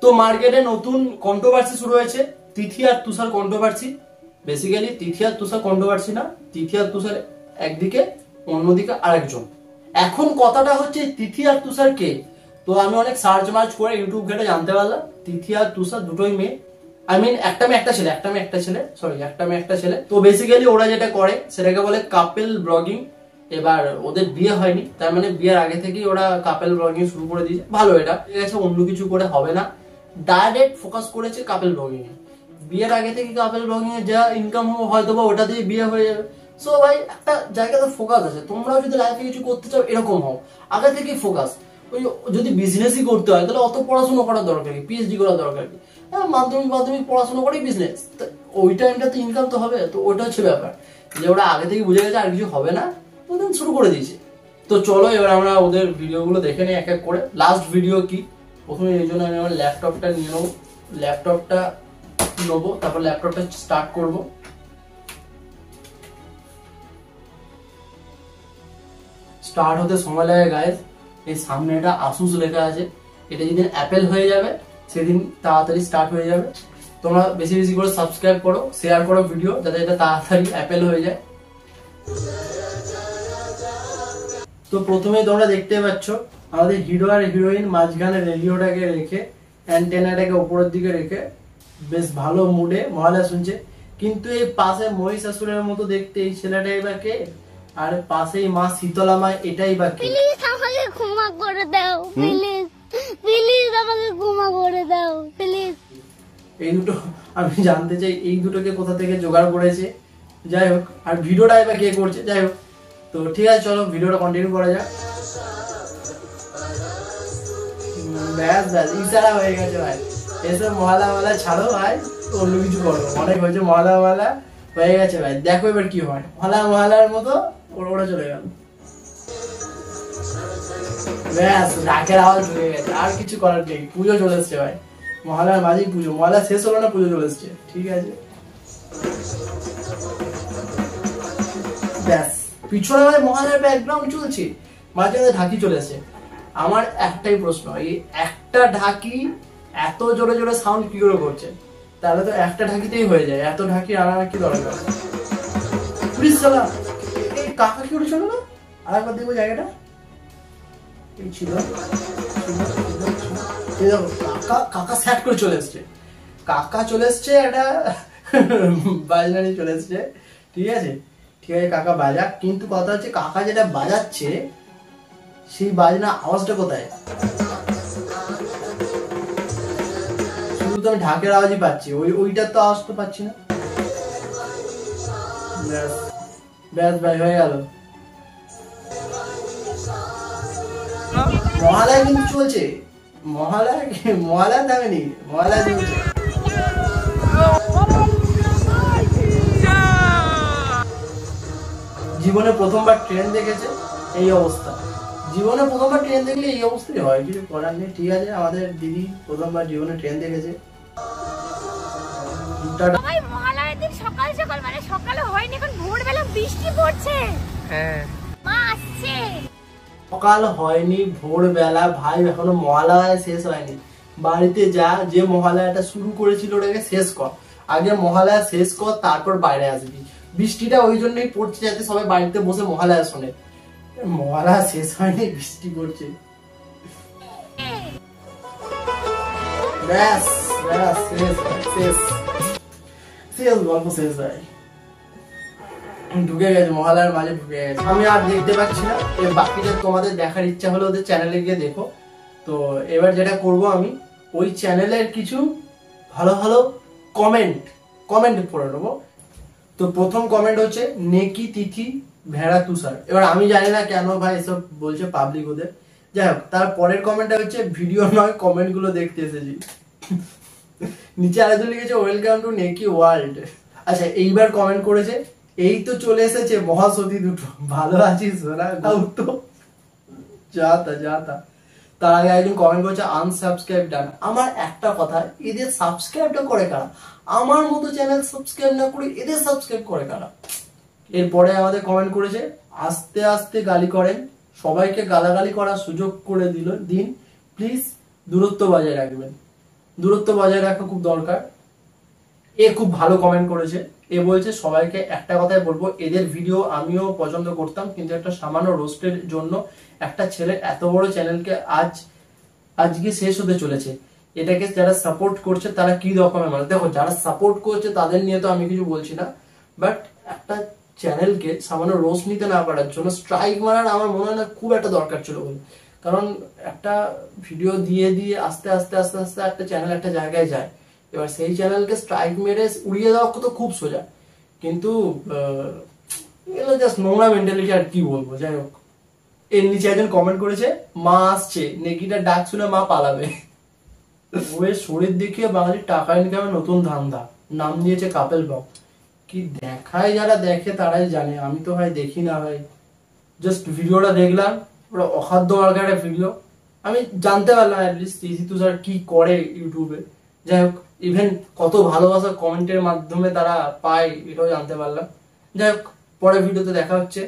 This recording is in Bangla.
তো মার্কেটে নতুন কন্ট্রোভার্সি শুরু হয়েছে, তিথি আর তুষার কন্ট্রোভার্সি। বেসিক্যালি তিথি আর তুষার কন্ট্রোভার্সি না, তিথি আর তুষার একদিকে, অন্যদিকে আরেকজন। এখন কথাটা হচ্ছে তিথি আর তুষার কে? তো আমি অনেক সার্চ মার্চ করে ইউটিউব ঘেটে জানতে পারলাম তিথি আর তুষার দুটোই মেয়ে। আই মিন একটা মেয়ে একটা ছেলে। তো বেসিক্যালি ওরা যেটা করে সেটাকে বলে কাপেল ব্লগিং। এবার ওদের বিয়ে হয়নি, তার মানে বিয়ের আগে থেকেই ওরা কাপেল ব্লগিং শুরু করে দিয়েছে। ভালো, এটা ঠিক আছে, অন্য কিছু করে হবে না, ডাইরেক্ট ফোকাস করেছে কাপেল ব্লগিং এ। বিয়ের আগে থেকে কাপেল ব্লগিং এ যা ইনকাম হয়তো বা ওটা দিয়ে বিয়ে হয়ে যাবে। সো ভাই একটা জায়গাতে ফোকাস আছে, তোমরাও যদি লাইফে কিছু করতে চাও এরকম হও, আগে থেকে ফোকাস। ওই যদি বিজনেসই করতে হয় তাহলে অত পড়াশোনা করার দরকার কি, পিএইচডি করার দরকার কি? হ্যাঁ, মাধ্যমিক পড়াশোনা করেই বিজনেস, ওই টাইমটা তো ইনকাম তো হবে। তো ওটা হচ্ছে ব্যাপার, যে ওরা আগে থেকে বুঝে গেছে আর কিছু হবে না, তো দেন শুরু করে দিয়েছে। তো চলো এবার আমরা ওদের ভিডিওগুলো দেখে নিই এক এক করে। লাস্ট ভিডিও কি, প্রথমে এই জন্য আমি আমার ল্যাপটপটা নিয়ে নেবো, ল্যাপটপটা নেবো, তারপর ল্যাপটপটা স্টার্ট করবো। স্টার্ট হতে সময় লাগে গাইস। এই সামনে এটা আসুস লেখা আছে, এটা যেদিন অ্যাপেল হয়ে যাবে সেদিন তাড়াতাড়ি স্টার্ট হয়ে যাবে। তোমরা বেশি বেশি করে সাবস্ক্রাইব করো, শেয়ার করো ভিডিও, যাতে এটা তাড়াতাড়ি অ্যাপেল হয়ে যায়। তো প্রথমেই তোমরা দেখতে পাচ্ছ আমাদের হিরো আর হিরোইন মাঝখানে রেডিওটাকে রেখে, অ্যান্টেনাটাকে উপরের দিকে রেখে বেশ ভালো মুডে মহালয়া শুনছে। কিন্তু এই পাশে মহিষাসুরের মতো দেখতে এই ছেলেটাই বা কে? আর পাশেই মা শীতলা মা, এটাই বা কে? প্লিজ আমাকে ক্ষমা করে দাও, প্লিজ প্লিজ আমাকে ক্ষমা করে দাও প্লিজ। এই দুটো আমি জানতে চাই, এই দুটোকে কোথা থেকে জোগাড় করেছে। যাই হোক, আর ভিডিওটা এবার কে করছে, যাই হোক। তো ঠিক আছে, চলো ভিডিওটা কন্টিনিউ করা যাক। ব্যাস ব্যাস, ইশারা হয়ে গেছে ভাই। এসব মহালা ছাড়ো ভাই, অন্য কিছু করো। অনেক হয়েছে মহালা হয়ে গেছে ভাই, দেখো এবার কি হয়। মহালার মতো ওরা চলে গেল। ব্যাস, ডাকের আওয়াজ ঢুকে গেছে, আর কিছু করার নেই। পুজো চলে এসছে ভাই, মহালয়ার মাঝেই পুজো। মহালয়া শেষ হলো না, পুজো চলে এসছে। ঠিক আছে, ব্যাস পিছনে ভাই মহালয়ার ব্যাকগ্রাউন্ড চলছে, মাঝে মাঝে ঢাকি চলে এসছে। আমার একটাই প্রশ্ন, এই একটা ঢাকি এত জোরে জোরে সাউন্ড কি করে করছে? তাহলে তো একটা ঢাকিতেই হয়ে যায়, এত ঢাকি আনার কি দরকার? প্লিজ চলা, এই কাকা কি করে চলো না? আর একবার দেখবো জায়গাটা এই ছিল। কাকা স্যাট করে চলে এসছে, কাকা চলে এসছে, একটা বাজনা নিয়ে চলে এসছে। ঠিক আছে কাকা বাজাক, কিন্তু কথা হচ্ছে কাকা যেটা বাজাচ্ছে সেই বাজনা আওয়াজটা কোথায়? শুধু তো আমি ঢাকের আওয়াজই পাচ্ছি, ওইটার তো আওয়াজ তো পাচ্ছি না। ব্যাস ভাই, হয়ে গেল। মহালয়া কিন্তু চলছে, মহালয়া থামেনি, মহালয়া চলছে। জীবনে প্রথমবার ট্রেন দেখেছে, এই অবস্থা। জীবনে প্রথমবার ট্রেন দেখলে এই অবস্থাই হয়, কিছু করার নেই। ঠিক আছে, আমাদের দিদি প্রথমবার জীবনে ট্রেন দেখেছে। সকাল সকাল, মানে সকালে হয়নি, এখন ভোরবেলা বৃষ্টি পড়ছে। হ্যাঁ, মা আসছে। সকাল হয়নি, ভোরবেলা ভাই, এখনো মহালয়া শেষ হয়নি। বাড়িতে যা, যে মহালয়াটা শুরু করেছিল ওটাকে শেষ কর। আগে মহালয়া শেষ কর, তারপর বাইরে আসবি। বৃষ্টিটা ওই জন্যই পড়ছে যাতে সবাই বাড়িতে বসে মহালয়া শোনে। মহালয়া শেষ হয়নি, বৃষ্টি পড়ছে। ব্যাস ব্যাস, শেষ শেষ শেষ, গল্প শেষ ভাই। ঢুকে গেছে মহালয়ার মাঝে, ঢুকে গেছে। আমি আর দেখতে পাচ্ছি না, বাকিটা তোমাদের দেখার ইচ্ছা হলে ওদের চ্যানেলে গিয়ে দেখো। তো এবার যেটা করব, আমি ওই চ্যানেলের কিছু ভালো ভালো কমেন্ট পড়ে নেবো। তো প্রথম কমেন্ট হচ্ছে নেকি তিথি ভেড়া তুষার। এবার আমি জানি না কেন ভাই এসব বলছে পাবলিক ওদের, যাই হোক। তার পরের কমেন্টটা হচ্ছে ভিডিও নয়, কমেন্ট গুলো দেখতে এসেছি। নিচে আরেকজন লিখেছে ওয়েলকাম টু নেকি ওয়ার্ল্ড। আচ্ছা, এইবার কমেন্ট করেছে এই তো চলে এসেছে মহাসতী দুটো, ভালো আছিস সোনা? তো যাতা। তার আগে একজন কমেন্ট করছে আনসাবস্ক্রাইব ডান। আমার একটা কথা, এদের সাবস্ক্রাইবটা করে কারা? আমার মতো চ্যানেল সাবস্ক্রাইব না করে এদের সাবস্ক্রাইব করে কারা? এরপরে আমাদের কমেন্ট করেছে আস্তে আস্তে গালি করেন, সবাইকে গালাগালি করার সুযোগ করে দিন, প্লিজ দূরত্ব বজায় রাখবেন। দূরত্ব বজায় রাখা খুব দরকার। এ খুব ভালো কমেন্ট করেছে। এ বলছে সবাইকে একটা কথাই বলবো, এদের ভিডিও আমিও পছন্দ করতাম, কিন্তু একটা সামান্য রোস্টের জন্য একটা ছেলে এত বড় চ্যানেলকে আজকে শেষ হতে চলেছে। এটাকে যারা সাপোর্ট করছে তারা কি রকমের মানুষ, দেখো যারা সাপোর্ট করছে তাদের নিয়ে তো আমি কিছু বলছি না, বাট একটা চ্যানেলকে সামান্য রোস্ট নিতে না পারার জন্য স্ট্রাইক মারার আমার মনে হয় না খুব একটা দরকার ছিল বলে। কারণ একটা ভিডিও দিয়ে দিয়ে আস্তে আস্তে আস্তে আস্তে একটা চ্যানেল একটা জায়গায় যায়, এবার সেই চ্যানেলকে স্ট্রাইক মেরে উড়িয়ে দেওয়া তো খুব সোজা, কিন্তু এগুলো জাস্ট নোংরা মেন্টালিটি, আর কি বলবো। যাই হোক, এর নিচে একজন কমেন্ট করেছে, মা আসছে, নেকিটার ডাক শুনে মা পালাবে। ওই শরীর দেখিয়ে বাঙালির টাকা ইনকামের নতুন ধান্দা, নাম দিয়েছে কাপেল ব্লগ। কি দেখায় যারা দেখে তারাই জানে, আমি তো ভাই দেখি না ভাই, জাস্ট ভিডিওটা দেখলাম, ওরা অখাদ্য একটা ভিডিও, আমি জানতে পারলাম অ্যাটলিস্ট তিথি তুষার কি করে ইউটিউবে। যাই হোক, ইভেন কত ভালোবাসা কমেন্টের মাধ্যমে তারা পায় এটাও জানতে পারলাম। যাই হোক, পরের ভিডিওতে দেখা হচ্ছে।